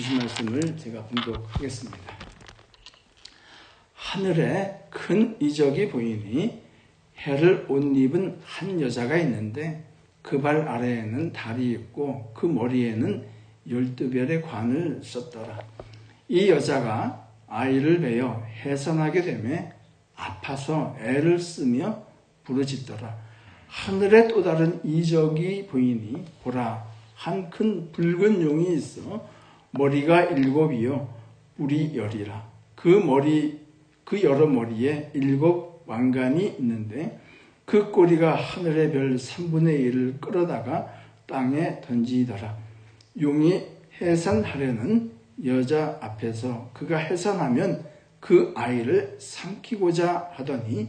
주신 말씀을 제가 봉독하겠습니다. 하늘에 큰 이적이 보이니 해를 옷 입은 한 여자가 있는데 그 발 아래에는 달이 있고 그 머리에는 12별의 관을 썼더라. 이 여자가 아이를 베어 해산하게 되매 아파서 애를 쓰며 부르짖더라. 하늘에 또 다른 이적이 보이니 보라, 한 큰 붉은 용이 있어 머리가 7이요 뿔이 10이라. 그 여러 머리에 7 왕관이 있는데 그 꼬리가 하늘의 별 3분의 1을 끌어다가 땅에 던지더라. 용이 해산하려는 여자 앞에서 그가 해산하면 그 아이를 삼키고자 하더니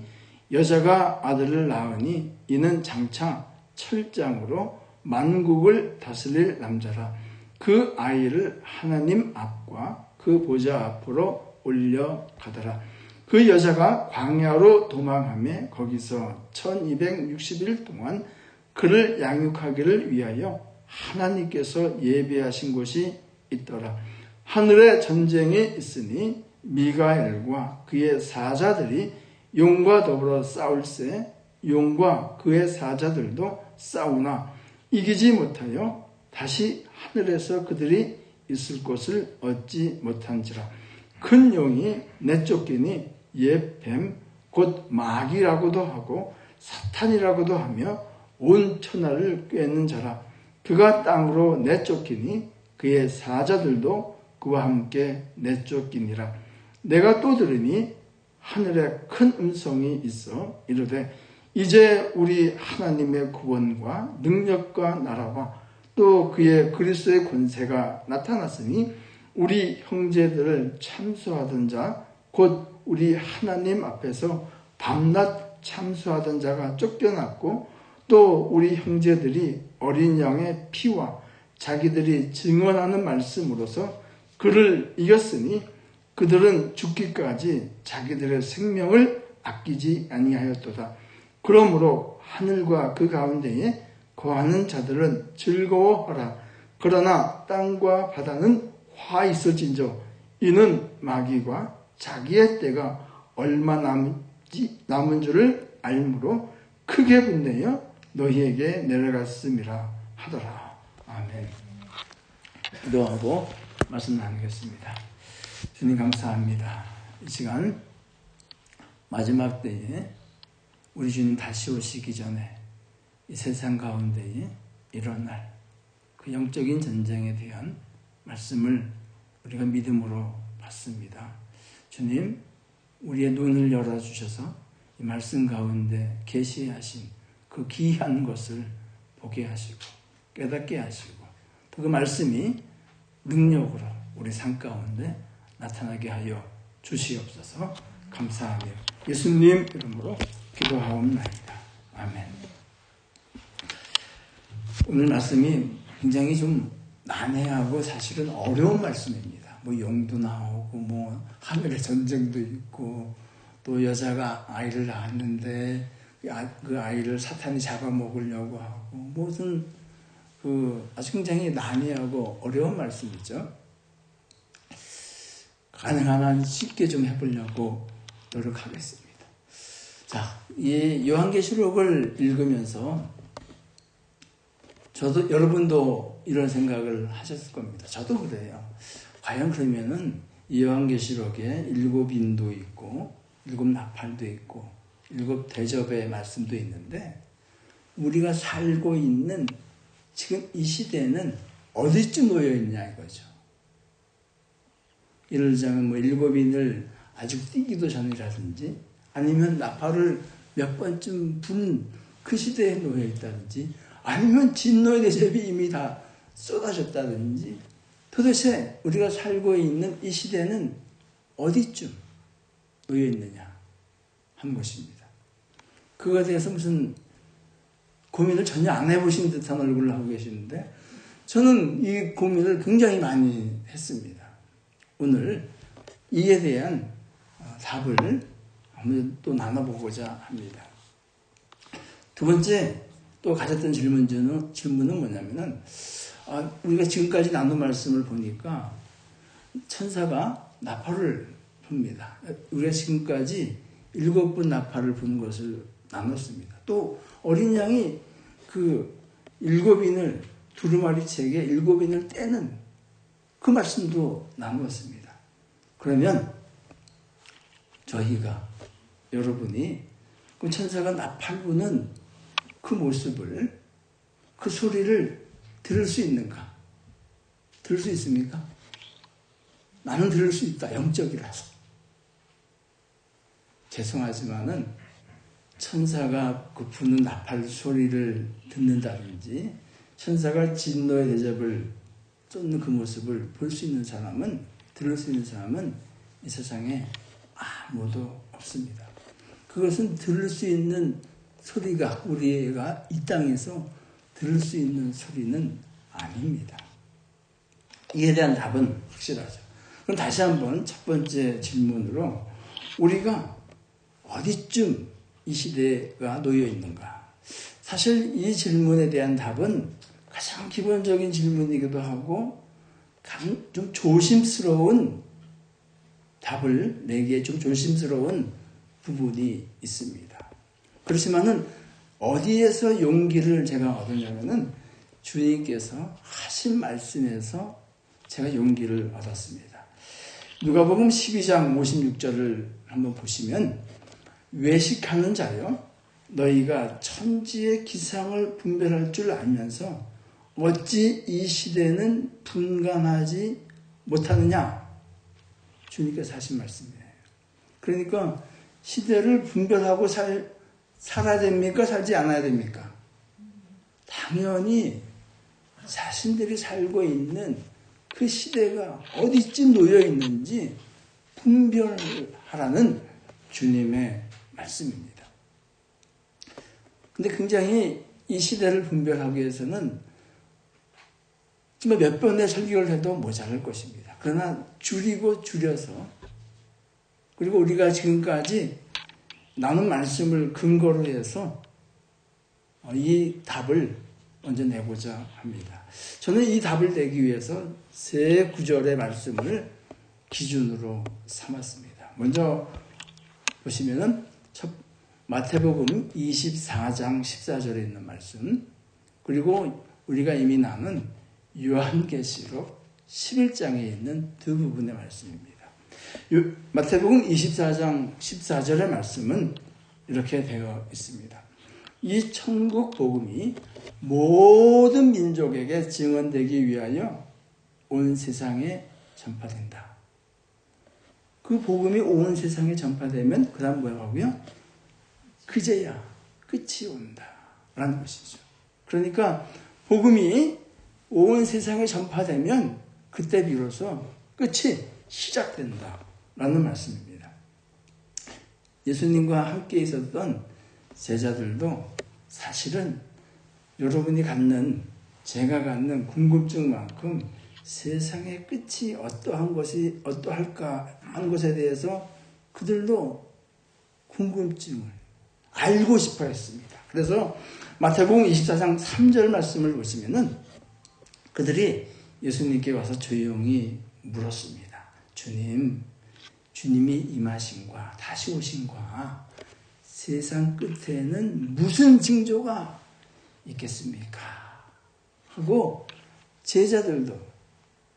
여자가 아들을 낳으니 이는 장차 철장으로 만국을 다스릴 남자라. 그 아이를 하나님 앞과 그 보좌 앞으로 올려가더라. 그 여자가 광야로 도망하며 거기서 1260일 동안 그를 양육하기를 위하여 하나님께서 예배하신 곳이 있더라. 하늘에 전쟁이 있으니 미가엘과 그의 사자들이 용과 더불어 싸울세 용과 그의 사자들도 싸우나 이기지 못하여 다시 하늘에서 그들이 있을 곳을 얻지 못한지라. 큰 용이 내쫓기니 옛 뱀 곧 마귀라고도 하고 사탄이라고도 하며 온 천하를 꿰는 자라. 그가 땅으로 내쫓기니 그의 사자들도 그와 함께 내쫓기니라. 내가 또 들으니 하늘에 큰 음성이 있어 이르되 이제 우리 하나님의 구원과 능력과 나라와 또 그의 그리스도의 권세가 나타났으니 우리 형제들을 참수하던 자 곧 우리 하나님 앞에서 밤낮 참수하던 자가 쫓겨났고 또 우리 형제들이 어린 양의 피와 자기들이 증언하는 말씀으로서 그를 이겼으니 그들은 죽기까지 자기들의 생명을 아끼지 아니하였도다. 그러므로 하늘과 그 가운데에 거하는 자들은 즐거워하라. 그러나 땅과 바다는 화 있을진저 이는 마귀가 자기의 때가 얼마 남은 줄을 알므로 크게 분내어 너희에게 내려갔음이라 하더라. 아멘. 기도하고 말씀 나누겠습니다. 주님 감사합니다. 이 시간 마지막 때에 우리 주님 다시 오시기 전에 이 세상 가운데에 일어날 그 영적인 전쟁에 대한 말씀을 우리가 믿음으로 받습니다. 주님, 우리의 눈을 열어주셔서 이 말씀 가운데 계시하신 그 귀한 것을 보게 하시고 깨닫게 하시고 또 그 말씀이 능력으로 우리 삶 가운데 나타나게 하여 주시옵소서. 감사하며 예수님 이름으로 기도하옵나이다. 아멘. 오늘 말씀이 굉장히 좀 난해하고 사실은 어려운 말씀입니다. 용도 나오고 하늘에 전쟁도 있고 또 여자가 아이를 낳았는데 그 아이를 사탄이 잡아먹으려고 하고 무슨 아주 굉장히 난해하고 어려운 말씀이죠. 가능한 한 쉽게 좀 해보려고 노력하겠습니다. 자, 이 요한계시록을 읽으면서 저도 여러분도 이런 생각을 하셨을 겁니다. 저도 그래요. 과연 그러면은 이 요한계시록에 7 인도 있고 7 나팔도 있고 7 대접의 말씀도 있는데 우리가 살고 있는 지금 이 시대는 어디쯤 놓여 있냐 이거죠. 예를 들자면 7인을 아직 뛰기도 전이라든지 아니면 나팔을 몇 번쯤 분 그 시대에 놓여 있다든지 아니면 진노의 대접이 이미 다 쏟아졌다든지 도대체 우리가 살고 있는 이 시대는 어디쯤 놓여 있느냐 한 것입니다. 그거에 대해서 무슨 고민을 전혀 안 해보신 듯한 얼굴을 하고 계시는데 저는 이 고민을 굉장히 많이 했습니다. 오늘 이에 대한 답을 한번 또 나눠보고자 합니다. 두 번째 또 가졌던 질문은 뭐냐면은 우리가 지금까지 나눈 말씀을 보니까 천사가 나팔을 붑니다. 우리가 지금까지 7번 나팔을 분 것을 나눴습니다. 또 어린 양이 그 7인을 두루마리책에 7인을 떼는 그 말씀도 나누었습니다. 그러면 저희가 여러분이 그 천사가 나팔 부는 그 모습을 그 소리를 들을 수 있는가? 들을 수 있습니까? 나는 들을 수 있다. 영적이라서. 죄송하지만은 천사가 그 부는 나팔 소리를 듣는다든지 천사가 진노의 대접을 쫓는 그 모습을 볼 수 있는 사람은, 들을 수 있는 사람은 이 세상에 아무도 없습니다. 그것은 들을 수 있는 소리가, 우리가 이 땅에서 들을 수 있는 소리는 아닙니다. 이에 대한 답은 확실하죠. 그럼 다시 한번 첫 번째 질문으로 우리가 어디쯤 이 시대가 놓여 있는가? 사실 이 질문에 대한 답은 가장 기본적인 질문이기도 하고 좀 조심스러운 답을 내기에 좀 조심스러운 부분이 있습니다. 그렇지만은 어디에서 용기를 제가 얻었냐면은 주님께서 하신 말씀에서 제가 용기를 얻었습니다. 누가복음 12장 56절을 한번 보시면 외식하는 자여 너희가 천지의 기상을 분별할 줄 알면서 어찌 이 시대는 분간하지 못하느냐? 주님께서 하신 말씀이에요. 그러니까 시대를 분별하고 살아야 됩니까? 살지 않아야 됩니까? 당연히 자신들이 살고 있는 그 시대가 어디쯤 놓여 있는지 분별하라는 주님의 말씀입니다. 근데 굉장히 이 시대를 분별하기 위해서는 정말 몇 번의 설교를 해도 모자랄 것입니다. 그러나 줄여서 그리고 우리가 지금까지 나눈 말씀을 근거로 해서 이 답을 먼저 내고자 합니다. 저는 이 답을 내기 위해서 세 구절의 말씀을 기준으로 삼았습니다. 먼저 보시면은 마태복음 24장 14절에 있는 말씀, 그리고 우리가 이미 나눈 요한계시록 11장에 있는 두 부분의 말씀입니다. 마태복음 24장 14절의 말씀은 이렇게 되어 있습니다. 이 천국 복음이 모든 민족에게 증언되기 위하여 온 세상에 전파된다. 그 복음이 온 세상에 전파되면 그 다음 뭐라고요? 그제야 끝이 온다 라는 것이죠. 그러니까 복음이 온 세상에 전파되면 그때 비로소 끝이 시작된다 라는 말씀입니다. 예수님과 함께 있었던 제자들도 사실은 여러분이 갖는, 제가 갖는 궁금증만큼 세상의 끝이 어떠할까 하는 것에 대해서 그들도 궁금증을 알고 싶어 했습니다. 그래서 마태복음 24장 3절 말씀을 보시면은 그들이 예수님께 와서 조용히 물었습니다. 주님이 임하심과 다시 오심과 세상 끝에는 무슨 징조가 있겠습니까? 하고 제자들도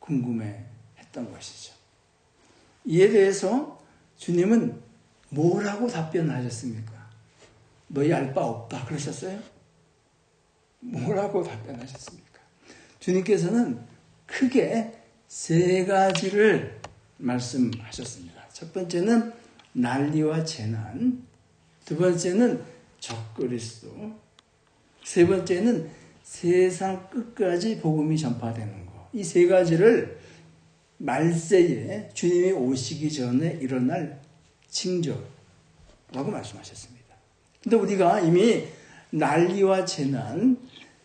궁금해했던 것이죠. 이에 대해서 주님은 뭐라고 답변하셨습니까? 너희 알 바 없다 그러셨어요? 뭐라고 답변하셨습니까? 주님께서는 크게 세 가지를 말씀하셨습니다. 첫 번째는 난리와 재난, 두 번째는 적그리스도, 세 번째는 세상 끝까지 복음이 전파되는 것. 이 세 가지를 말세에 주님이 오시기 전에 일어날 징조라고 말씀하셨습니다. 근데 우리가 이미 난리와 재난,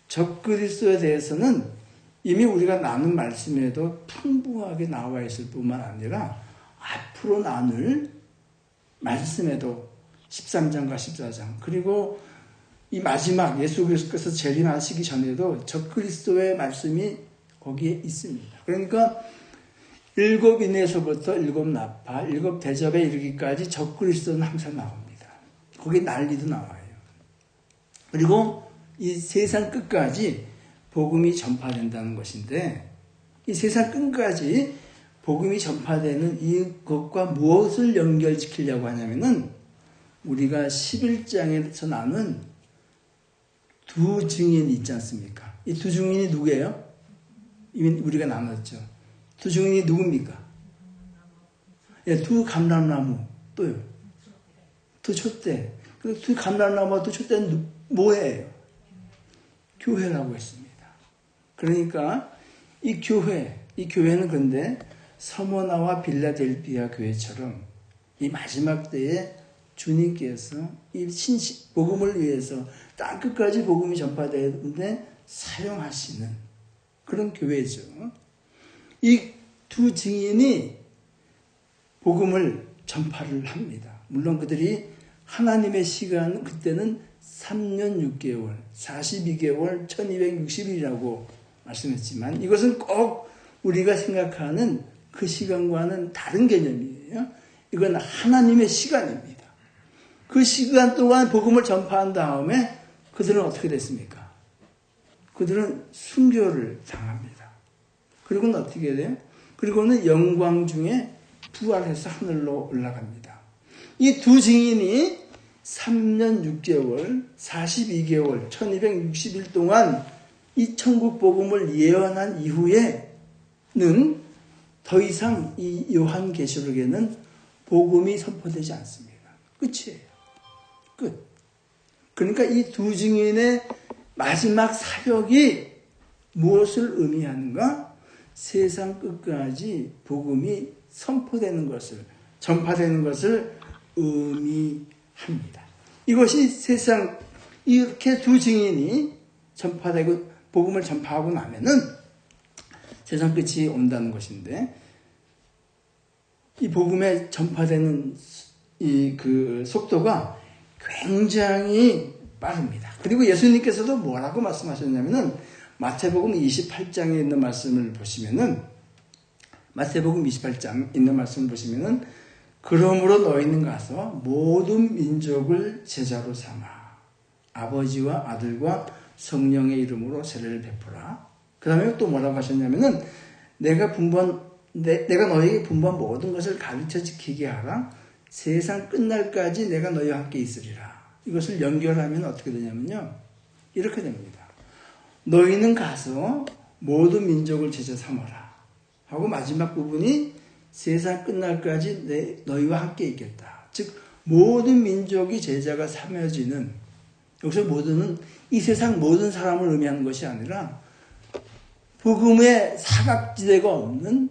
적그리스도에 대해서는 이미 우리가 나눈 말씀에도 풍부하게 나와 있을 뿐만 아니라 앞으로 나눌 말씀에도 13장과 14장, 그리고 이 마지막 예수 그리스도께서 재림하시기 전에도 적그리스도의 말씀이 거기에 있습니다. 그러니까 일곱 인에서부터 일곱 나파, 일곱 대접에 이르기까지 적그리스도는 항상 나옵니다. 거기 난리도 나와요. 그리고 이 세상 끝까지 복음이 전파된다는 것인데, 이 세상 끝까지 복음이 전파되는 이것과 무엇을 연결시키려고 하냐면은, 우리가 11장에서 나눈 두 증인이 있지 않습니까? 이 두 증인이 누구예요? 이미 우리가 나눴죠. 두 증인이 누굽니까? 예, 두 감람나무, 또요. 두 촛대. 두 감람나무와 두 촛대는 뭐예요? 교회라고 했습니다. 그러니까 이 교회는 그런데 서머나와 빌라델비아 교회처럼 이 마지막 때에 주님께서 이 복음을 위해서 땅 끝까지 복음이 전파되는데 사용하시는 그런 교회죠. 이 두 증인이 복음을 전파를 합니다. 물론 그들이 하나님의 시간, 그때는 3년 6개월, 42개월, 1260일이라고 말씀했지만, 이것은 꼭 우리가 생각하는 그 시간과는 다른 개념이에요. 이건 하나님의 시간입니다. 그 시간 동안 복음을 전파한 다음에 그들은 어떻게 됐습니까? 그들은 순교를 당합니다. 그리고는 어떻게 돼요? 그리고는 영광 중에 부활해서 하늘로 올라갑니다. 이 두 증인이 3년 6개월, 42개월, 1260일 동안 이 천국 복음을 예언한 이후에는 더 이상 이 요한계시록에는 복음이 선포되지 않습니다. 끝이에요. 끝. 그러니까 이 두 증인의 마지막 사역이 무엇을 의미하는가? 세상 끝까지 복음이 선포되는 것을, 전파되는 것을 의미합니다. 이것이 세상, 이렇게 두 증인이 전파되고 복음을 전파하고 나면은 세상 끝이 온다는 것인데, 이 복음에 전파되는 이 그 속도가 굉장히 빠릅니다. 그리고 예수님께서도 뭐라고 말씀하셨냐면은, 마태복음 28장에 있는 말씀을 보시면은, 마태복음 28장 있는 말씀을 보시면은, 그러므로 너희는 가서 모든 민족을 제자로 삼아 아버지와 아들과 성령의 이름으로 세례를 베푸라. 그 다음에 또 뭐라고 하셨냐면은, 내가 너희에게 분부한 모든 것을 가르쳐 지키게 하라. 세상 끝날까지 내가 너희와 함께 있으리라. 이것을 연결하면 어떻게 되냐면요, 이렇게 됩니다. 너희는 가서 모든 민족을 제자 삼아라 하고, 마지막 부분이 세상 끝날까지 너희와 함께 있겠다. 즉 모든 민족이 제자가 삼여지는, 여기서 모든은 이 세상 모든 사람을 의미하는 것이 아니라 복음의 사각지대가 없는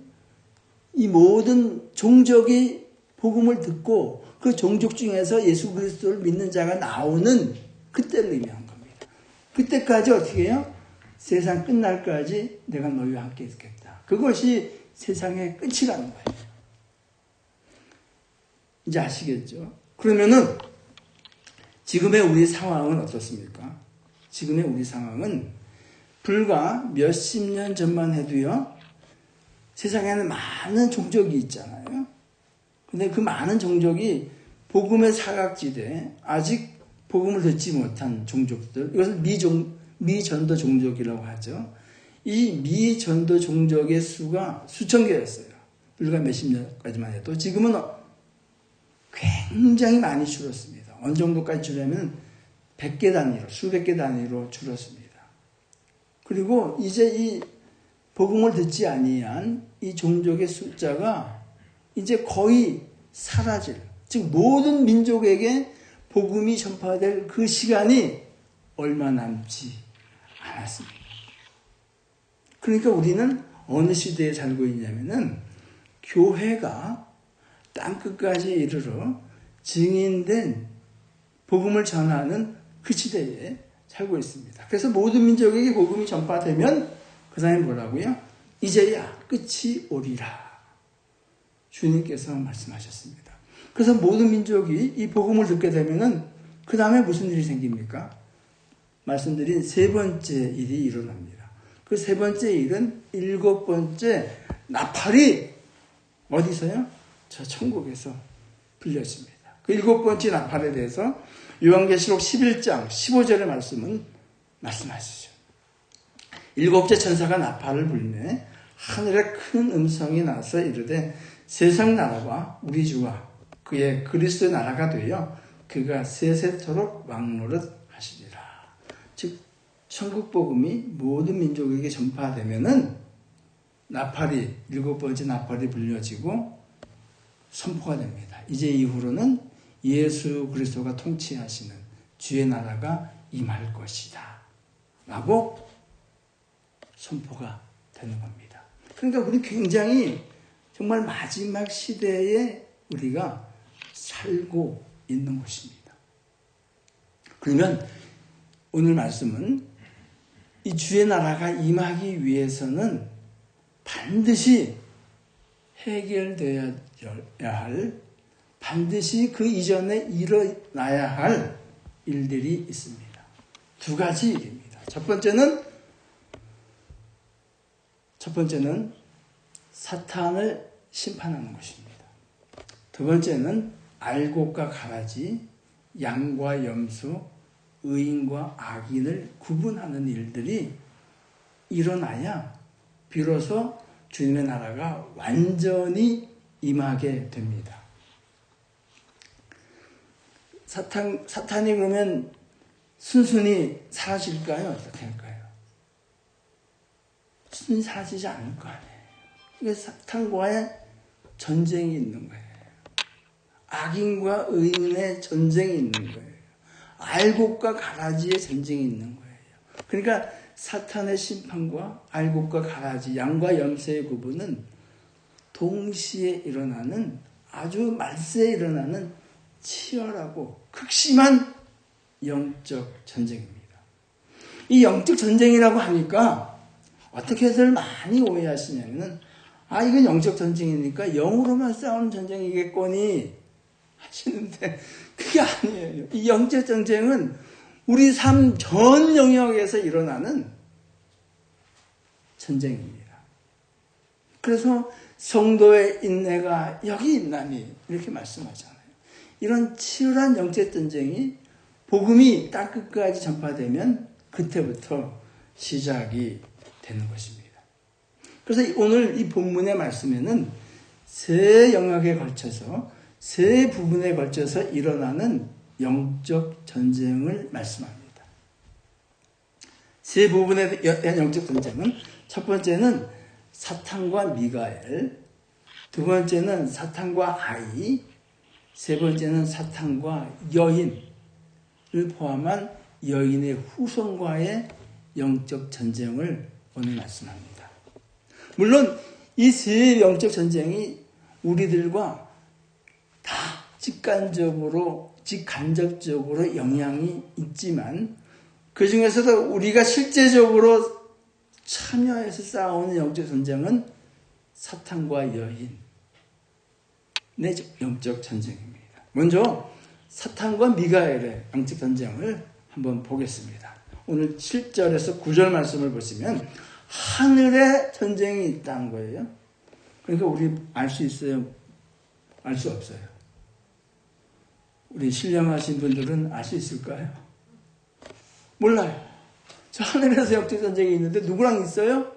이 모든 종족이 복음을 듣고 그 종족 중에서 예수 그리스도를 믿는 자가 나오는 그때를 의미한 겁니다. 그때까지 어떻게 해요? 세상 끝날까지 내가 너희와 함께 있겠다. 그것이 세상의 끝이라는 거예요. 이제 아시겠죠? 그러면은 지금의 우리 상황은 어떻습니까? 지금의 우리 상황은 불과 몇십 년 전만 해도요, 세상에는 많은 종족이 있잖아요. 근데 그 많은 종족이 복음의 사각지대, 아직 복음을 듣지 못한 종족들, 이것을 미전도 종족이라고 하죠. 이 미전도 종족의 수가 수천 개였어요. 불과 몇십 년까지만 해도. 지금은 굉장히 많이 줄었습니다. 어느 정도까지 줄냐면 100개 단위로, 수백 개 단위로 줄었습니다. 그리고 이제 이 복음을 듣지 아니한 이 종족의 숫자가 이제 거의 사라질, 즉 모든 민족에게 복음이 전파될 그 시간이 얼마 남지 않았습니다. 그러니까 우리는 어느 시대에 살고 있냐면은, 교회가 땅끝까지 이르러 증인된 복음을 전하는 그 시대에 살고 있습니다. 그래서 모든 민족에게 복음이 전파되면 그 다음에 뭐라고요? 이제야 끝이 오리라. 주님께서 말씀하셨습니다. 그래서 모든 민족이 이 복음을 듣게 되면은 그 다음에 무슨 일이 생깁니까? 말씀드린 세 번째 일이 일어납니다. 그 세 번째 일은 일곱 번째 나팔이 어디서요? 저 천국에서 불려집니다. 그 7번째 나팔에 대해서 요한계시록 11장 15절의 말씀은 말씀하시죠. 7째 천사가 나팔을 불매 하늘에 큰 음성이 나서 이르되 세상 나라와 우리 주와 그의 그리스도의 나라가 되어 그가 세세토록 왕노릇 하시리라. 즉 천국 복음이 모든 민족에게 전파되면은 나팔이 7번째 나팔이 불려지고 선포가 됩니다. 이제 이후로는 예수 그리스도가 통치하시는 주의 나라가 임할 것이다 라고 선포가 되는 겁니다. 그러니까 우리 굉장히 정말 마지막 시대에 우리가 살고 있는 것입니다. 그러면 오늘 말씀은 이 주의 나라가 임하기 위해서는 반드시 해결되어야 할, 반드시 그 이전에 일어나야 할 일들이 있습니다. 2가지 일입니다. 첫 번째는 사탄을 심판하는 것입니다. 2번째는 알곡과 가라지, 양과 염소, 의인과 악인을 구분하는 일들이 일어나야 비로소 주님의 나라가 완전히 임하게 됩니다. 사탄이 그러면 순순히 사라질까요? 어떻게 할까요? 순순히 사라지지 않을 거 아니에요. 이게 사탄과의 전쟁이 있는 거예요. 악인과 의인의 전쟁이 있는 거예요. 알곡과 가라지의 전쟁이 있는 거예요. 그러니까 사탄의 심판과 알곡과 가라지, 양과 염소의 구분은 동시에 일어나는, 아주 말세에 일어나는 치열하고 극심한 영적 전쟁입니다. 이 영적 전쟁이라고 하니까 어떻게 해서를 많이 오해하시냐면은, 이건 영적 전쟁이니까 영으로만 싸우는 전쟁이겠거니 하시는데, 그게 아니에요. 이 영적 전쟁은 우리 삶 전 영역에서 일어나는 전쟁입니다. 그래서 성도의 인내가 여기 있나니 이렇게 말씀하잖아요. 이런 치열한 영적 전쟁이 복음이 땅끝까지 전파되면 그때부터 시작이 되는 것입니다. 그래서 오늘 이 본문의 말씀에는 세 영역에 걸쳐서, 세 부분에 걸쳐서 일어나는 영적 전쟁을 말씀합니다. 세 부분에 대한 영적 전쟁은, 첫 번째는 사탄과 미가엘, 두 번째는 사탄과 아이, 세 번째는 사탄과 여인을 포함한 여인의 후손과의 영적 전쟁을 오늘 말씀합니다. 물론 이 세 영적 전쟁이 우리들과 다 직간접적으로 영향이 있지만, 그 중에서도 우리가 실제적으로 참여해서 싸우는 영적 전쟁은 사탄과 여인의 영적 전쟁입니다. 먼저 사탄과 미가엘의 영적 전쟁을 한번 보겠습니다. 오늘 7절에서 9절 말씀을 보시면 하늘에 전쟁이 있다는 거예요. 그러니까 우리 알 수 있어요? 알 수 없어요? 우리 신령하신 분들은 알 수 있을까요? 몰라요. 저 하늘에서 영적 전쟁이 있는데 누구랑 있어요?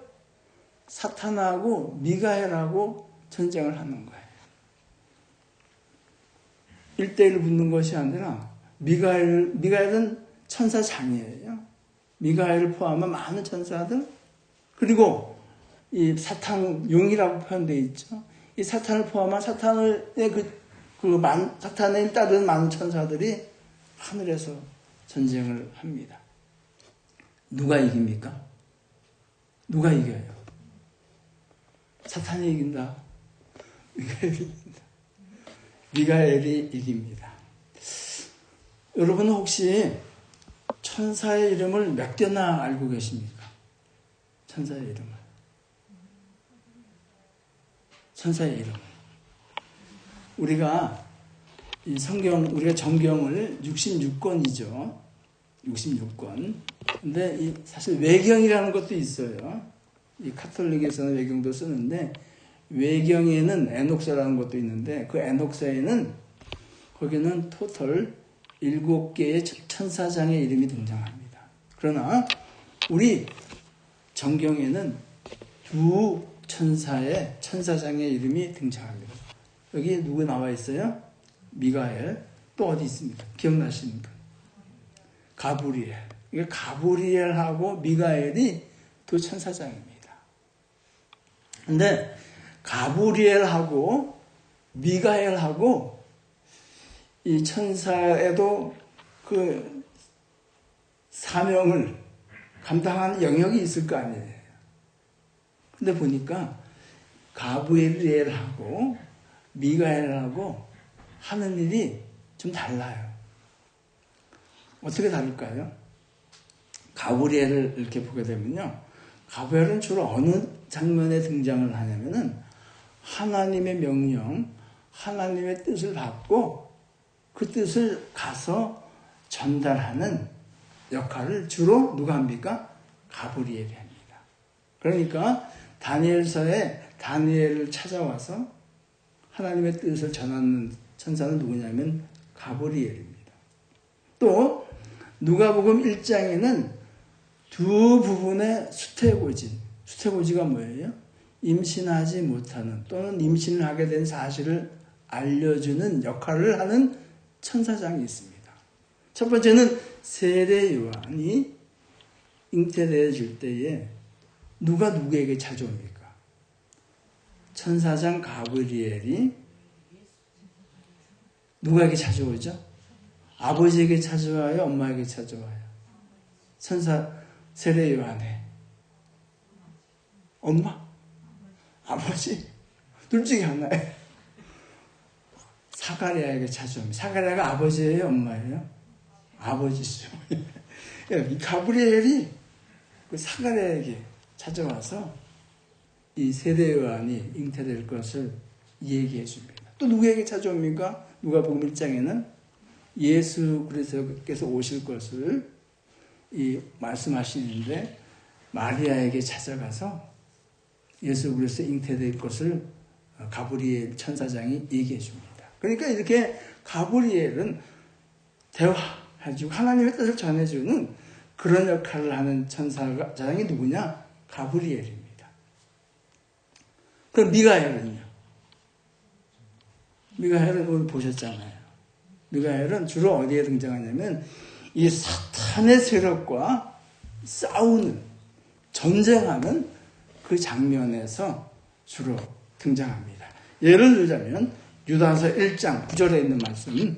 사탄하고 미가엘하고 전쟁을 하는 거예요. 1대1 붙는 것이 아니라 미가엘은 천사장이에요. 미가엘을 포함한 많은 천사들, 그리고 이 사탄 용이라고 표현되어 있죠. 이 사탄을 포함한 사탄에 따른 많은 천사들이 하늘에서 전쟁을 합니다. 누가 이깁니까? 누가 이겨요? 사탄이 이긴다. 미가엘이 이긴다. 미가엘이 이깁니다. 여러분은 혹시 천사의 이름을 몇 개나 알고 계십니까? 천사의 이름을. 천사의 이름. 우리가 우리가 정경을 66권이죠. 66권. 근데 사실 외경이라는 것도 있어요. 이 카톨릭에서는 외경도 쓰는데, 외경에는 에녹서라는 것도 있는데 그 에녹서에는 거기는 토탈 7개의 천사장의 이름이 등장합니다. 그러나 우리 정경에는 2 천사의 천사장의 이름이 등장합니다. 여기 누구 나와 있어요? 미가엘. 또 어디 있습니까? 기억나십니까? 가브리엘. 이게 가브리엘하고 미가엘이 2 천사장입니다. 근데 가브리엘하고 미가엘하고 이 천사에도 그 사명을 감당하는 영역이 있을 거 아니에요. 근데 보니까 가브리엘하고 미가엘하고 하는 일이 좀 달라요. 어떻게 다를까요? 가브리엘을 이렇게 보게 되면요. 가브리엘은 주로 어느 장면에 등장을 하냐면은 하나님의 명령, 하나님의 뜻을 받고 그 뜻을 가서 전달하는 역할을 주로 누가 합니까? 가브리엘이 합니다. 그러니까 다니엘서에 다니엘을 찾아와서 하나님의 뜻을 전하는 천사는 누구냐면 가브리엘입니다. 또 누가복음 1장에는 2 부분의 수태고지. 수태고지가 뭐예요? 임신하지 못하는 또는 임신을 하게 된 사실을 알려주는 역할을 하는 천사장이 있습니다. 첫 번째는 세례 요한이 잉태되어질 때에 누가 누구에게 찾아옵니까? 천사장 가브리엘이 누구에게 찾아오죠? 아버지에게 찾아와요? 엄마에게 찾아와요? 천사 세례 요한에 엄마? 아버지? 둘 중에 하나예요. 사가랴에게 찾아옵니다. 사가랴가 아버지예요? 엄마예요? 아버지죠. 이 가브리엘이 그 사가랴에게 찾아와서 이 세례 요한이 잉태될 것을 얘기해 줍니다. 또 누구에게 찾아옵니까? 누가복음 1장에는 예수 그리스도께서 오실 것을 말씀하시는데 마리아에게 찾아가서 예수 그리스도 잉태될 것을 가브리엘 천사장이 얘기해 줍니다. 그러니까 이렇게 가브리엘은 대화해주고 하나님의 뜻을 전해주는 그런 역할을 하는 천사장이 누구냐? 가브리엘입니다. 그럼 미가엘은요? 미가엘은 오늘 보셨잖아요. 미가엘은 주로 어디에 등장하냐면 이 사탄의 세력과 싸우는, 전쟁하는 그 장면에서 주로 등장합니다. 예를 들자면 유다서 1장 9절에 있는 말씀을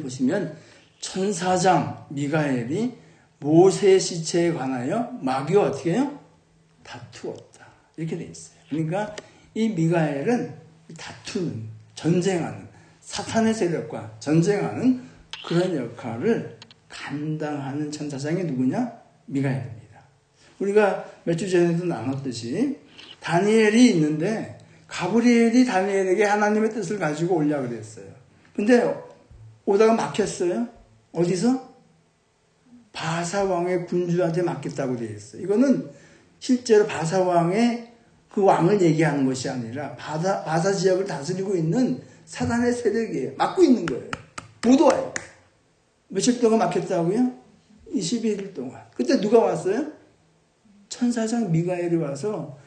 보시면 천사장 미가엘이 모세의 시체에 관하여 마귀와 어떻게 해요? 다투었다. 이렇게 되어 있어요. 그러니까 이 미가엘은 다투는, 전쟁하는, 사탄의 세력과 전쟁하는 그런 역할을 감당하는 천사장이 누구냐? 미가엘입니다. 우리가 몇 주 전에도 나눴듯이 다니엘이 있는데 가브리엘이 다니엘에게 하나님의 뜻을 가지고 오려고 그랬어요. 근데 오다가 막혔어요. 어디서? 바사왕의 군주한테 맡겼다고 되어 있어요. 이거는 실제로 바사왕의 그 왕을 얘기하는 것이 아니라 바사 지역을 다스리고 있는 사단의 세력이에요. 맡고 있는 거예요. 못 와요. 며칠 동안 막혔다고요? 21일 동안. 그때 누가 왔어요? 천사장 미가엘이 와서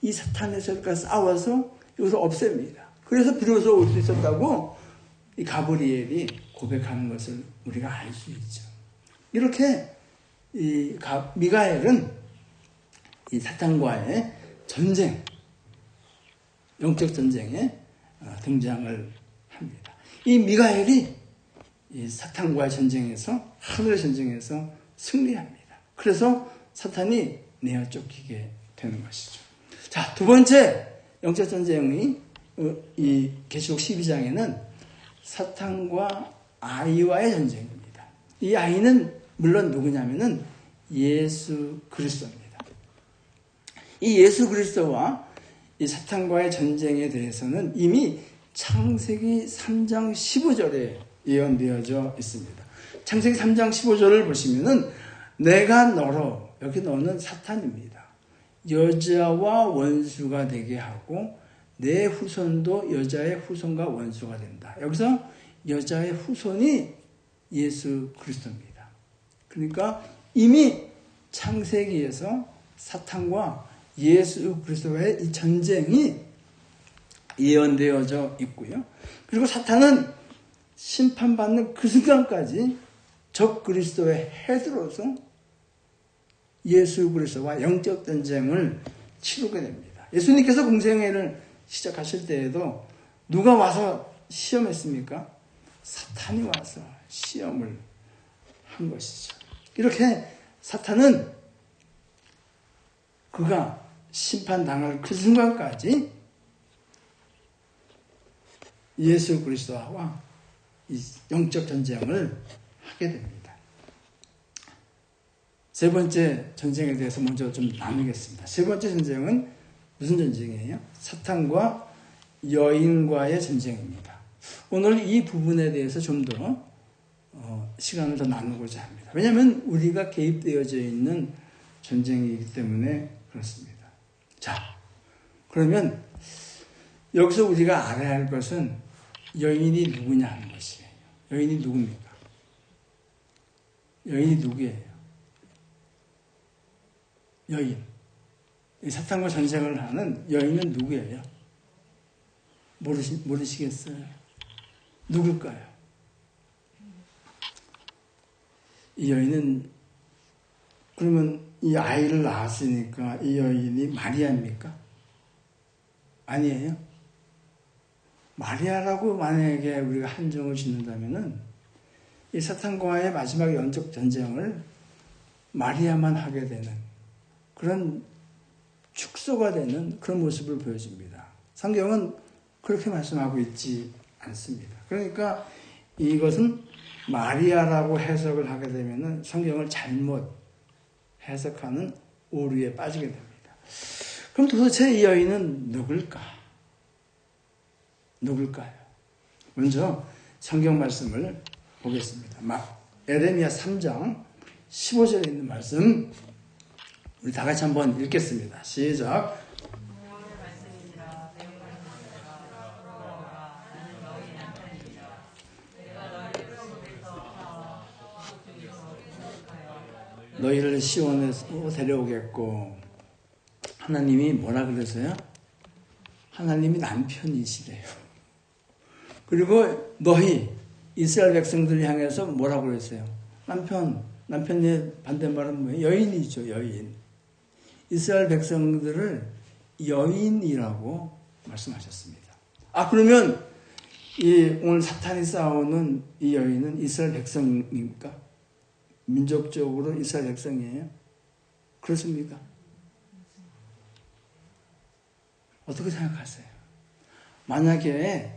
이 사탄의 세력과 싸워서 이것을 없앱니다. 그래서 비로소 올 수 있었다고 이 가브리엘이 고백하는 것을 우리가 알 수 있죠. 이렇게 이 미가엘은 이 사탄과의 전쟁, 영적 전쟁에 등장을 합니다. 이 미가엘이 이 사탄과의 전쟁에서, 하늘의 전쟁에서 승리합니다. 그래서 사탄이 내어 쫓기게 되는 것이죠. 자, 두 번째 영적 전쟁이 이 계시록 12장에는 사탄과 아이와의 전쟁입니다. 이 아이는 물론 누구냐면은 예수 그리스도입니다. 이 예수 그리스도와 이 사탄과의 전쟁에 대해서는 이미 창세기 3장 15절에 예언되어져 있습니다. 창세기 3장 15절을 보시면은 내가 너로, 여기 너는 사탄입니다. 여자와 원수가 되게 하고 내 후손도 여자의 후손과 원수가 된다. 여기서 여자의 후손이 예수 그리스도입니다. 그러니까 이미 창세기에서 사탄과 예수 그리스도의 이 전쟁이 예언되어져 있고요. 그리고 사탄은 심판받는 그 순간까지 적 그리스도의 헤드로서 예수 그리스도와 영적 전쟁을 치르게 됩니다. 예수님께서 공생애를 시작하실 때에도 누가 와서 시험했습니까? 사탄이 와서 시험을 한 것이죠. 이렇게 사탄은 그가 심판당할 그 순간까지 예수 그리스도와 이 영적 전쟁을 하게 됩니다. 세 번째 전쟁에 대해서 먼저 좀 나누겠습니다. 세 번째 전쟁은 무슨 전쟁이에요? 사탄과 여인과의 전쟁입니다. 오늘 이 부분에 대해서 좀 더 시간을 더 나누고자 합니다. 왜냐하면 우리가 개입되어져 있는 전쟁이기 때문에 그렇습니다. 자, 그러면 여기서 우리가 알아야 할 것은 여인이 누구냐 하는 것이에요. 여인이 누굽니까? 여인이 누구예요? 여인. 이 사탄과 전쟁을 하는 여인은 누구예요? 모르시겠어요? 누굴까요? 이 여인은, 그러면 이 아이를 낳았으니까 이 여인이 마리아입니까? 아니에요. 마리아라고 만약에 우리가 한정을 짓는다면은 이 사탄과의 마지막 영적 전쟁을 마리아만 하게 되는 그런 축소가 되는 그런 모습을 보여줍니다. 성경은 그렇게 말씀하고 있지 않습니다. 그러니까 이것은 마리아라고 해석을 하게 되면은 성경을 잘못 해석하는 오류에 빠지게 됩니다. 그럼 도대체 이 여인은 누굴까요? 먼저 성경 말씀을 보겠습니다. 에레미야 3장 15절에 있는 말씀 우리 다 같이 한번 읽겠습니다. 시작. 너희를 시온에서 데려오겠고, 하나님이 뭐라 그러세요? 하나님이 남편이시래요. 그리고 너희 이스라엘 백성들을 향해서 뭐라고 그랬어요? 남편의 반대말은 뭐예요? 여인이죠, 여인. 이스라엘 백성들을 여인이라고 말씀하셨습니다. 그러면 오늘 사탄이 싸우는 이 여인은 이스라엘 백성입니까? 민족적으로 이스라엘 백성이에요? 그렇습니까? 어떻게 생각하세요? 만약에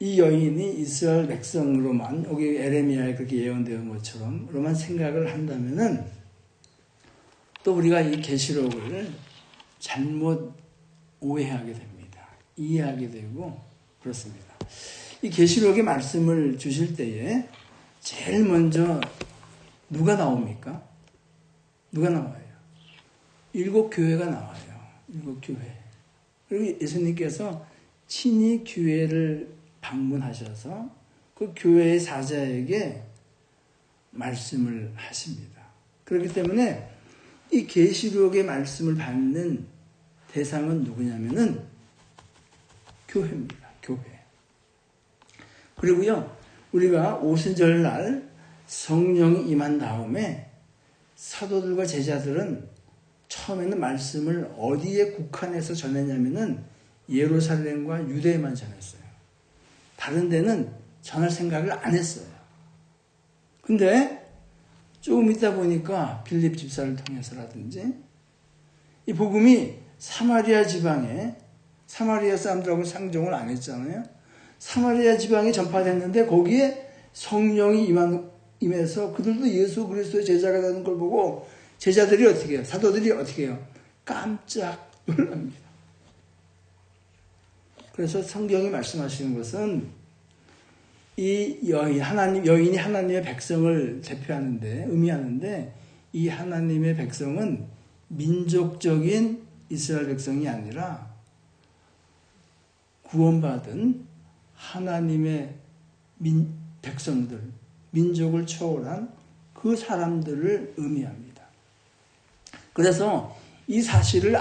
이 여인이 이스라엘 백성으로만, 여기 에레미야에 그렇게 예언되는 것처럼로만 생각을 한다면은 또 우리가 이 계시록을 잘못 오해하게 됩니다. 이해하게 되고 그렇습니다. 이 계시록의 말씀을 주실 때에 제일 먼저 누가 나옵니까? 누가 나와요? 7교회가 나와요. 7교회. 그리고 예수님께서 친히 교회를 방문하셔서 그 교회의 사자에게 말씀을 하십니다. 그렇기 때문에 이 계시록의 말씀을 받는 대상은 누구냐면은 교회입니다. 교회. 그리고요, 우리가 오순절 날 성령이 임한 다음에 사도들과 제자들은 처음에는 말씀을 어디에 국한해서 전했냐면은 예루살렘과 유대에만 전했어요. 다른 데는 전할 생각을 안 했어요. 근데 조금 있다 보니까 빌립 집사를 통해서라든지 이 복음이 사마리아 지방에, 사마리아 사람들하고 상종을 안 했잖아요. 사마리아 지방에 전파됐는데 거기에 성령이 임해서 그들도 예수 그리스도의 제자가 되는 걸 보고 제자들이 어떻게 해요? 사도들이 어떻게 해요? 깜짝 놀랍니다. 그래서 성경이 말씀하시는 것은 이 여인이 하나님의 백성을 대표하는데, 의미하는데, 이 하나님의 백성은 민족적인 이스라엘 백성이 아니라 구원받은 하나님의 백성들, 민족을 초월한 그 사람들을 의미합니다. 그래서 이 사실을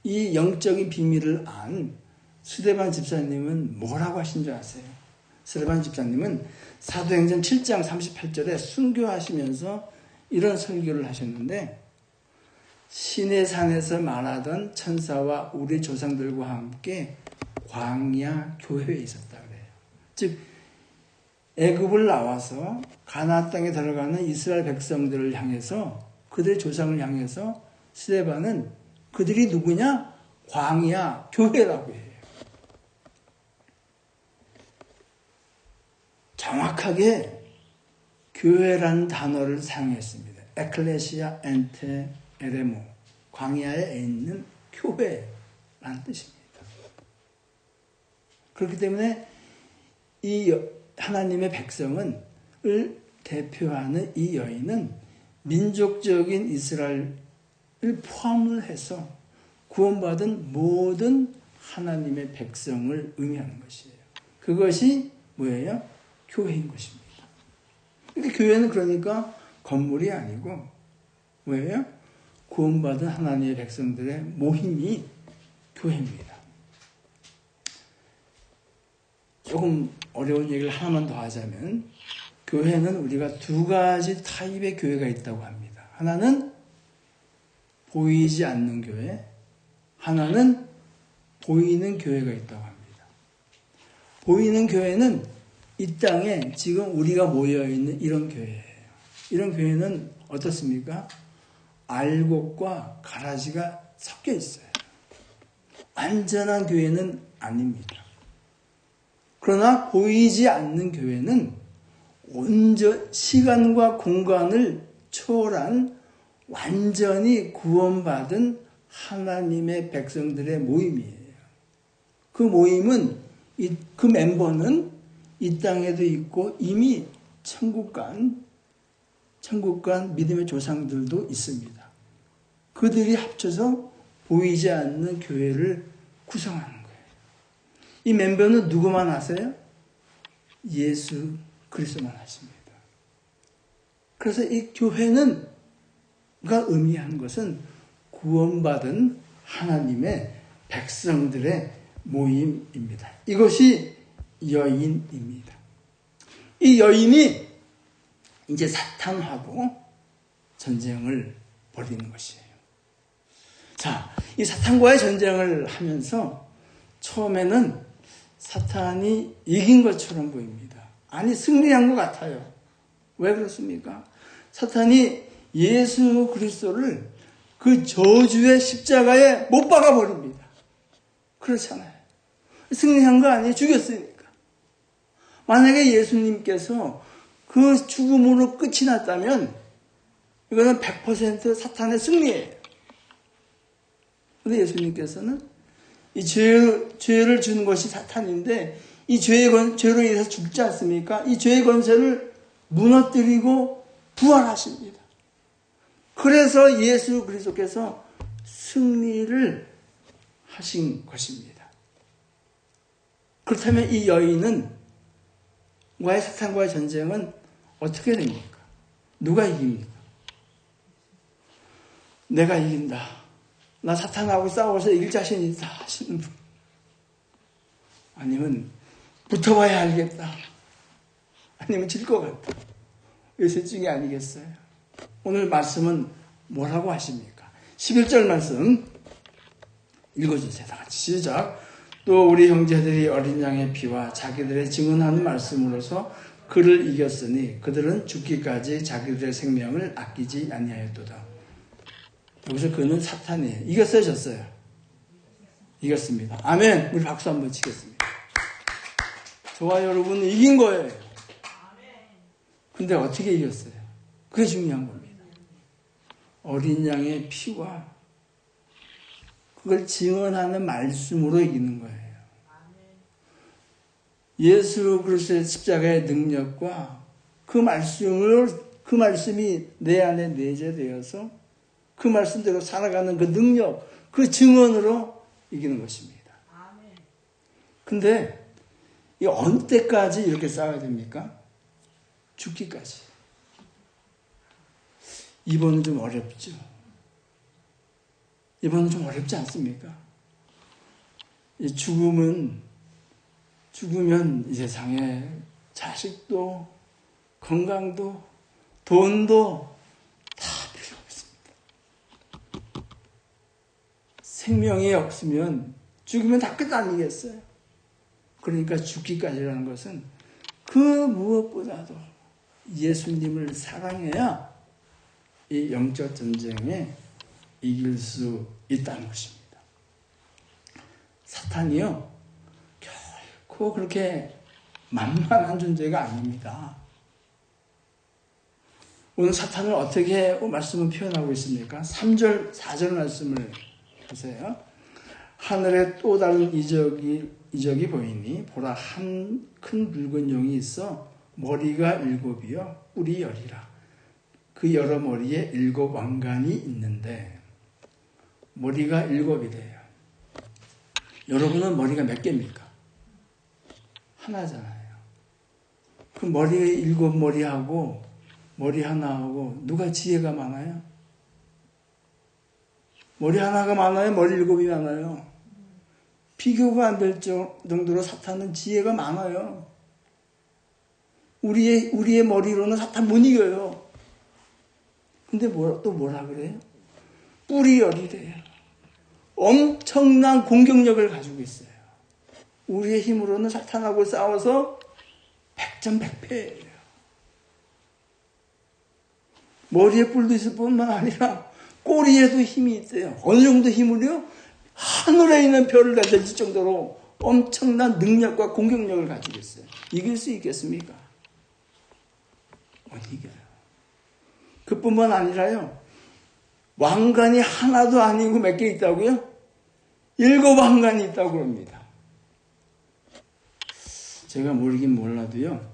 이 영적인 비밀을 스데반 집사님은 뭐라고 하신 줄 아세요? 스데반 집사님은 사도행전 7장 38절에 순교하시면서 이런 설교를 하셨는데, 신의 산에서 말하던 천사와 우리 조상들과 함께 광야 교회에 있었다 그래요. 즉 애굽을 나와서 가나안 땅에 들어가는 이스라엘 백성들을 향해서, 그들의 조상을 향해서 스데반은 그들이 누구냐? 광야 교회라고 해요. 정확하게 교회라는 단어를 사용했습니다. 에클레시아 엔테 에레모, 광야에 있는 교회라는 뜻입니다. 그렇기 때문에 이 하나님의 백성을 대표하는 이 여인은 민족적인 이스라엘을 포함을 해서 구원받은 모든 하나님의 백성을 의미하는 것이에요. 그것이 뭐예요? 교회인 것입니다. 교회는 그러니까 건물이 아니고 뭐예요? 구원받은 하나님의 백성들의 모임이 교회입니다. 조금 어려운 얘기를 하나만 더 하자면, 교회는 우리가 두 가지 타입의 교회가 있다고 합니다. 하나는 보이지 않는 교회, 하나는 보이는 교회가 있다고 합니다. 보이는 교회는 이 땅에 지금 우리가 모여있는 이런 교회예요. 이런 교회는 어떻습니까? 알곡과 가라지가 섞여 있어요. 완전한 교회는 아닙니다. 그러나 보이지 않는 교회는 온전 시간과 공간을 초월한 완전히 구원받은 하나님의 백성들의 모임이에요. 그 모임은, 그 멤버는 이 땅에도 있고 이미 천국 간 믿음의 조상들도 있습니다. 그들이 합쳐서 보이지 않는 교회를 구성하는 거예요. 이 멤버는 누구만 하세요? 예수 그리스도만 하십니다. 그래서 이 교회는 가 의미하는 것은 구원받은 하나님의 백성들의 모임입니다. 이것이 여인입니다. 이 여인이 이제 사탄하고 전쟁을 벌이는 것이에요. 자, 이 사탄과의 전쟁을 하면서 처음에는 사탄이 이긴 것처럼 보입니다. 아니, 승리한 것 같아요. 왜 그렇습니까? 사탄이 예수 그리스도를 그 저주의 십자가에 못 박아 버립니다. 그렇잖아요. 승리한 거 아니에요? 죽였으니까. 만약에 예수님께서 그 죽음으로 끝이 났다면 이거는 100% 사탄의 승리예요. 그런데 예수님께서는 이 죄를 주는 것이 사탄인데, 이 죄로 인해서 죽지 않습니까? 이 죄의 권세를 무너뜨리고 부활하십니다. 그래서 예수 그리스도께서 승리를 하신 것입니다. 그렇다면 이 여인은 사탄과의 전쟁은 어떻게 됩니까? 누가 이깁니까? 내가 이긴다. 나 사탄하고 싸워서 이길 자신이 있다 하시는 분. 아니면 붙어봐야 알겠다. 아니면 질 것 같다. 셋 중에 아니겠어요? 오늘 말씀은 뭐라고 하십니까? 11절 말씀 읽어주세요. 다 같이 시작. 또 우리 형제들이 어린 양의 피와 자기들의 증언하는 말씀으로서 그를 이겼으니 그들은 죽기까지 자기들의 생명을 아끼지 아니하였도다. 여기서 그는 사탄이에요. 이겼어요, 졌어요? 이겼습니다. 아멘. 우리 박수 한번 치겠습니다. 저와 여러분은 이긴 거예요. 근데 어떻게 이겼어요? 그게 중요한 겁니다. 어린 양의 피와 그걸 증언하는 말씀으로 이기는 거예요. 예수 그리스도의 십자가의 능력과 그 말씀이 내 안에 내재되어서 그 말씀대로 살아가는 그 능력, 그 증언으로 이기는 것입니다. 근데 이 어느 때까지 이렇게 싸워야 됩니까? 죽기까지. 이번은 좀 어렵죠. 이번은 좀 어렵지 않습니까? 이 죽으면 이 세상에 자식도 건강도 돈도 다 필요 없습니다. 생명이 없으면 죽으면 다 끝 아니겠어요? 그러니까 죽기까지라는 것은 그 무엇보다도 예수님을 사랑해야 이 영적 전쟁에 이길 수 있다는 것입니다. 사탄이요, 결코 그렇게 만만한 존재가 아닙니다. 오늘 사탄을 어떻게 말씀을 표현하고 있습니까? 3절, 4절 말씀을 보세요. 하늘에 또 다른 이적이 보이니 보라 한 큰 붉은 용이 있어 머리가 7이요 뿔이 10이라. 그 여러 머리에 7 왕관이 있는데 머리가 7이래요. 여러분은 머리가 몇 개입니까? 하나잖아요. 그 머리 7머리하고 머리 하나하고 누가 지혜가 많아요? 머리 하나가 많아요? 머리 7이 많아요? 비교가 안 될 정도로 사탄은 지혜가 많아요. 우리의 머리로는 사탄 못 이겨요. 근데 또 뭐라 그래요? 뿔이 10이래요. 엄청난 공격력을 가지고 있어요. 우리의 힘으로는 사탄하고 싸워서 백전백패예요. 머리에 뿔도 있을 뿐만 아니라 꼬리에도 힘이 있어요. 어느 정도 힘을요? 하늘에 있는 별을 가질 정도로 엄청난 능력과 공격력을 가지고 있어요. 이길 수 있겠습니까? 못 이겨요. 그뿐만 아니라요. 왕관이 하나도 아니고 몇 개 있다고요? 7 왕관이 있다고 합니다. 제가 모르긴 몰라도요.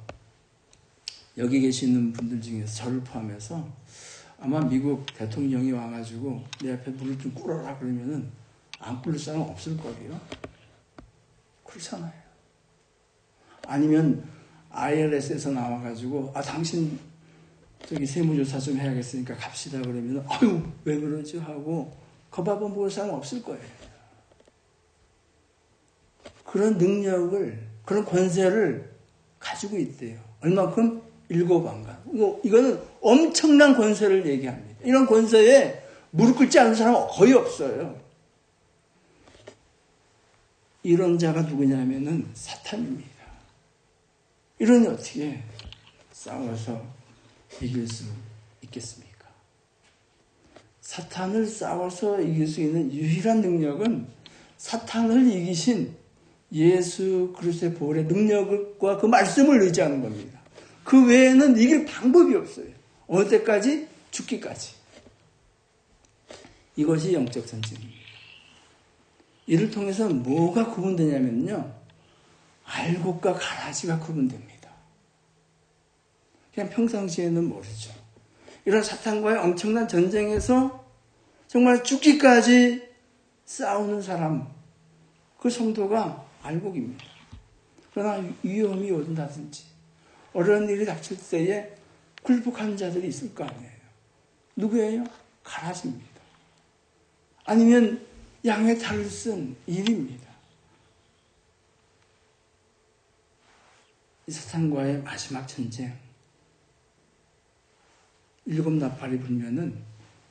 여기 계시는 분들 중에서 저를 포함해서 아마 미국 대통령이 와가지고 내 앞에 물을 좀 꿇어라 그러면은 안 꿇을 사람 없을 거예요. 그렇잖아요. 아니면 IRS에서 나와가지고 당신 저기 세무조사 좀 해야겠으니까 갑시다 그러면 아유 왜 그러죠 하고 겁합은 볼 사람 없을 거예요. 그런 능력을 그런 권세를 가지고 있대요. 얼마큼? 7 왕관. 이거는 엄청난 권세를 얘기합니다. 이런 권세에 무릎 꿇지 않는 사람은 거의 없어요. 이런 자가 누구냐면은 사탄입니다. 이러니 어떻게 싸워서 이길 수 있겠습니까? 사탄을 싸워서 이길 수 있는 유일한 능력은 사탄을 이기신 예수 그리스도의 보혈의 능력과 그 말씀을 의지하는 겁니다. 그 외에는 이길 방법이 없어요. 어느 때까지? 죽기까지. 이것이 영적 전쟁입니다. 이를 통해서 뭐가 구분되냐면요. 알곡과 가라지가 구분됩니다. 그냥 평상시에는 모르죠. 이런 사탄과의 엄청난 전쟁에서 정말 죽기까지 싸우는 사람, 그 성도가 알곡입니다. 그러나 위험이 온다든지 어려운 일이 닥칠 때에 굴복하는 자들이 있을 거 아니에요. 누구예요? 가라지입니다. 아니면 양의 탈을 쓴 일입니다. 이 사탄과의 마지막 전쟁, 7 나팔이 불면은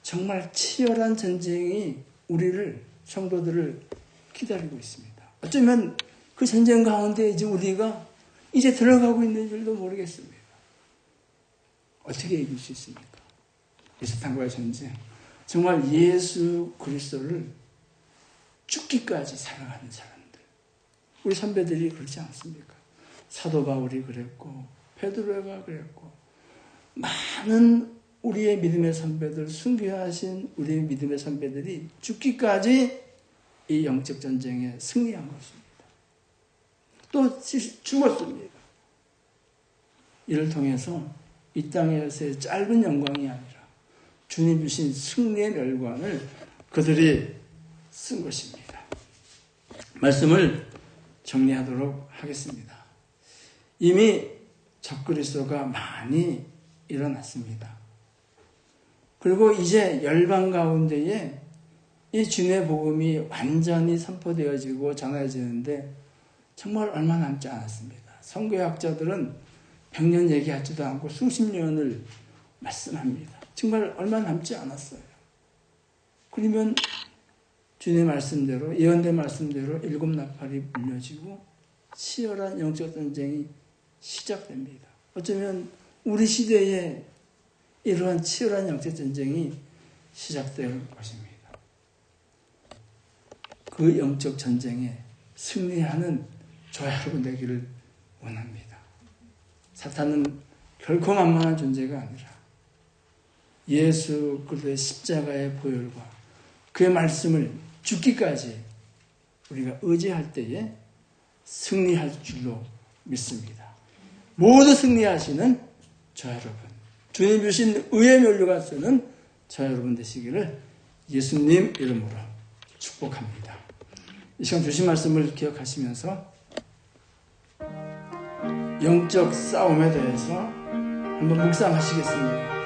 정말 치열한 전쟁이 우리를, 성도들을 기다리고 있습니다. 어쩌면 그 전쟁 가운데 이제 우리가 이제 들어가고 있는 줄도 모르겠습니다. 어떻게 이길 수 있습니까? 이 사탄과의 전쟁. 정말 예수 그리스도를 죽기까지 사랑하는 사람들. 우리 선배들이 그렇지 않습니까? 사도 바울이 그랬고 베드로가 그랬고 많은 우리의 믿음의 선배들, 순교하신 우리의 믿음의 선배들이 죽기까지 이 영적 전쟁에 승리한 것입니다. 또 죽었습니다. 이를 통해서 이 땅에서의 짧은 영광이 아니라 주님 주신 승리의 멸관을 그들이 쓴 것입니다. 말씀을 정리하도록 하겠습니다. 이미 적그리스도가 많이 일어났습니다. 그리고 이제 열방 가운데에 이 주님의 복음이 완전히 선포되어지고 전해지는데 정말 얼마 남지 않았습니다. 선교학자들은 100년 얘기하지도 않고 수십 년을 말씀합니다. 정말 얼마 남지 않았어요. 그러면 주님의 말씀대로, 예언된 말씀대로 일곱 나팔이 불려지고 치열한 영적 전쟁이 시작됩니다. 어쩌면 우리 시대에 이러한 치열한 영적 전쟁이 시작될 것입니다. 그 영적 전쟁에 승리하는 저와 여러분 되기를 원합니다. 사탄은 결코 만만한 존재가 아니라 예수 그리스도의 십자가의 보혈과 그의 말씀을 죽기까지 우리가 의지할 때에 승리할 줄로 믿습니다. 모두 승리하시는 저와 여러분, 주님 주신 의의 면류관 쓰는 저와 여러분 되시기를 예수님 이름으로 축복합니다. 이 시간 주신 말씀을 기억하시면서 영적 싸움에 대해서 한번 묵상하시겠습니다.